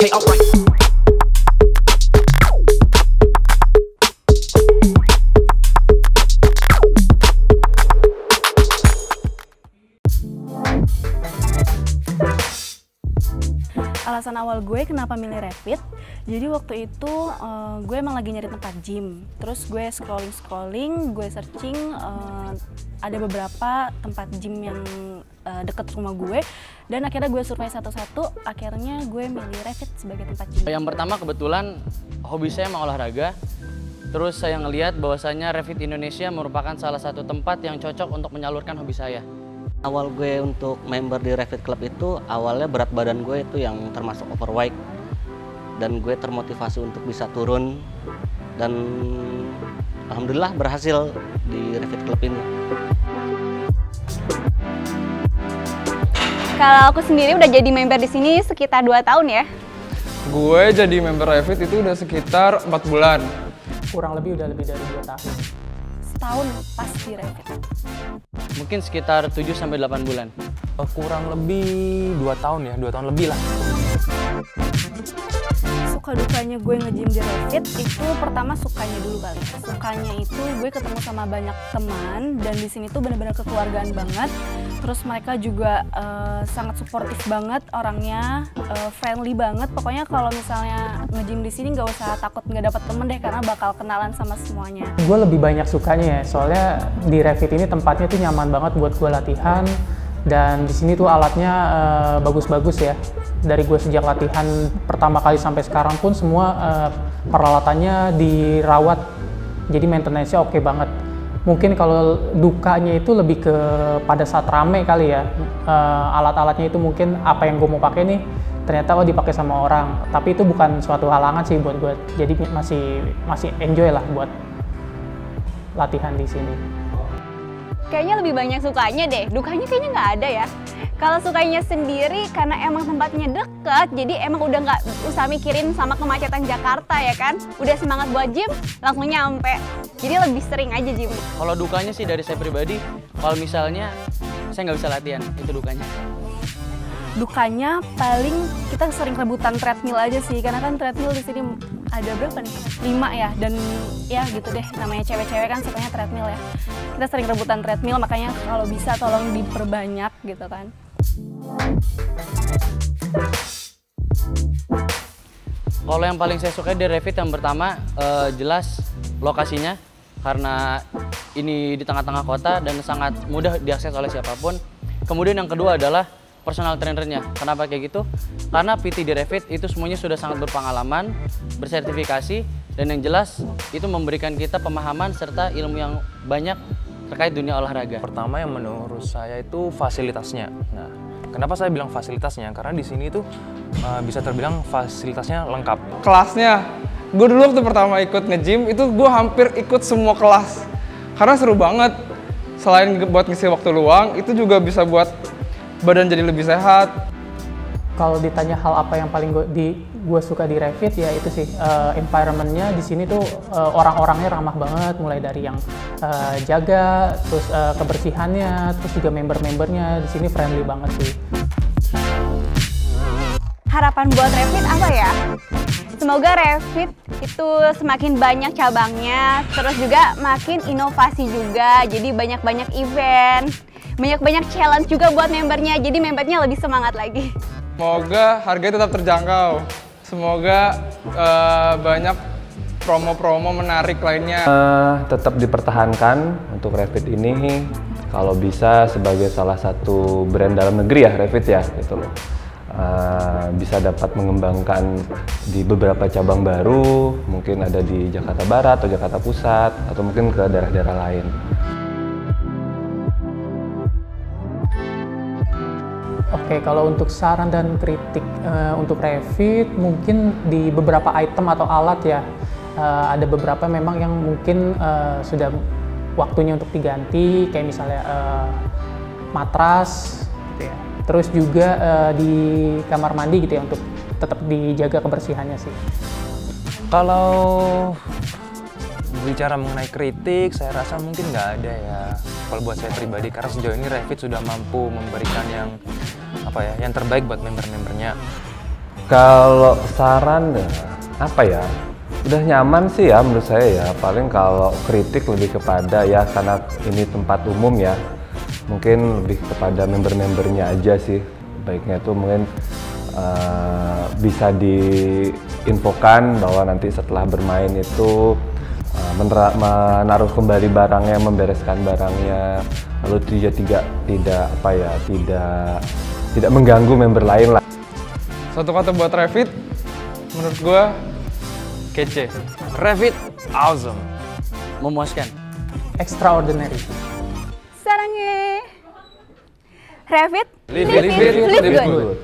okay, alright. Alasan awal gue kenapa milih Rapid, jadi waktu itu gue emang lagi nyari tempat gym. Terus gue scrolling, gue searching, ada beberapa tempat gym yang deket rumah gue. Dan akhirnya gue survei satu-satu, akhirnya gue milih Rapid sebagai tempat gym. Yang pertama kebetulan hobi saya emang olahraga. Terus saya ngelihat bahwasanya Rapid Indonesia merupakan salah satu tempat yang cocok untuk menyalurkan hobi saya. Awal gue untuk member di Rapid Club itu awalnya berat badan gue itu yang termasuk overweight dan gue termotivasi untuk bisa turun dan alhamdulillah berhasil di Rapid Club ini. Kalau aku sendiri udah jadi member di sini sekitar 2 tahun ya. Gue jadi member Rapid itu udah sekitar 4 bulan. Kurang lebih udah lebih dari 2 tahun. Setahun pas di Rapid. Mungkin sekitar 7-8 bulan. Kurang lebih 2 tahun ya, 2 tahun lebih lah. Suka dukanya gue nge-gym di Rapid itu pertama sukanya dulu kali. Sukanya itu gue ketemu sama banyak teman dan di sini tuh benar-benar kekeluargaan banget. Terus mereka juga sangat suportif banget orangnya, friendly banget. Pokoknya kalau misalnya nge-gym di sini nggak usah takut nggak dapet temen deh karena bakal kenalan sama semuanya. Gue lebih banyak sukanya ya, soalnya di Rapid ini tempatnya tuh nyaman banget buat gue latihan. Dan di sini tuh alatnya bagus-bagus ya. Dari gue sejak latihan pertama kali sampai sekarang pun semua peralatannya dirawat. Jadi maintenance-nya oke banget. Mungkin kalau dukanya itu lebih ke pada saat rame kali ya. Alat-alatnya itu mungkin apa yang gue mau pakai nih ternyata dipakai sama orang. Tapi itu bukan suatu halangan sih buat gue. Jadi masih enjoy lah buat latihan di sini. Kayaknya lebih banyak sukanya deh, dukanya kayaknya nggak ada ya. Kalau sukanya sendiri karena emang tempatnya deket, jadi emang udah nggak usah mikirin sama kemacetan Jakarta ya kan. Udah semangat buat gym, langsung nyampe. Jadi lebih sering aja gym. Kalau dukanya sih dari saya pribadi, kalau misalnya saya nggak bisa latihan, itu dukanya. Dukanya paling kita sering rebutan treadmill aja sih, karena kan treadmill di sini ada berapa nih? 5 ya, dan ya gitu deh, namanya cewek-cewek kan sukanya treadmill ya. Kita sering rebutan treadmill, makanya kalau bisa tolong diperbanyak gitu kan. Kalau yang paling saya suka di Rapid yang pertama jelas lokasinya, karena ini di tengah-tengah kota dan sangat mudah diakses oleh siapapun. Kemudian yang kedua adalah personal trainernya. Kenapa kayak gitu? Karena PT di Rapid itu semuanya sudah sangat berpengalaman, bersertifikasi, dan yang jelas itu memberikan kita pemahaman serta ilmu yang banyak terkait dunia olahraga. Pertama yang menurut saya itu fasilitasnya. Nah, kenapa saya bilang fasilitasnya? Karena di sini itu bisa terbilang fasilitasnya lengkap. Kelasnya, gue dulu waktu pertama ikut nge-gym itu gue hampir ikut semua kelas. Karena seru banget. Selain buat ngisi waktu luang, itu juga bisa buat badan jadi lebih sehat. Kalau ditanya hal apa yang paling gue suka di Rapid ya itu sih environment-nya di sini tuh orang-orangnya ramah banget, mulai dari yang jaga, terus kebersihannya, terus juga member-membernya di sini friendly banget sih. Harapan buat Rapid apa ya? Semoga Rapid itu semakin banyak cabangnya, terus juga makin inovasi juga, jadi banyak-banyak event. Banyak-banyak challenge juga buat membernya, jadi membernya lebih semangat lagi. Semoga harganya tetap terjangkau. Semoga banyak promo-promo menarik lainnya. Tetap dipertahankan untuk Rapid ini, kalau bisa sebagai salah satu brand dalam negeri ya Rapid ya, gitu loh. Bisa dapat mengembangkan di beberapa cabang baru, mungkin ada di Jakarta Barat atau Jakarta Pusat, atau mungkin ke daerah-daerah lain. Oke, kalau untuk saran dan kritik untuk Rapid, mungkin di beberapa item atau alat ya, ada beberapa memang yang mungkin sudah waktunya untuk diganti, kayak misalnya matras, gitu ya. Terus juga di kamar mandi gitu ya, untuk tetap dijaga kebersihannya sih. Kalau bicara mengenai kritik, saya rasa mungkin nggak ada ya. Kalau buat saya pribadi, karena sejauh ini Rapid sudah mampu memberikan yang terbaik buat member-membernya. Kalau saran ya, apa ya? Udah nyaman sih ya menurut saya ya. Paling kalau kritik lebih kepada ya karena ini tempat umum ya. Mungkin lebih kepada member-membernya aja sih. Baiknya tuh mungkin bisa diinfokan bahwa nanti setelah bermain itu menaruh kembali barangnya, membereskan barangnya, lalu dia tidak mengganggu member lain lah. Satu kata buat Revit, menurut gue Kece. Revit awesome. Memuaskan. Extraordinary. Sarangnya. Revit, Live it, live good.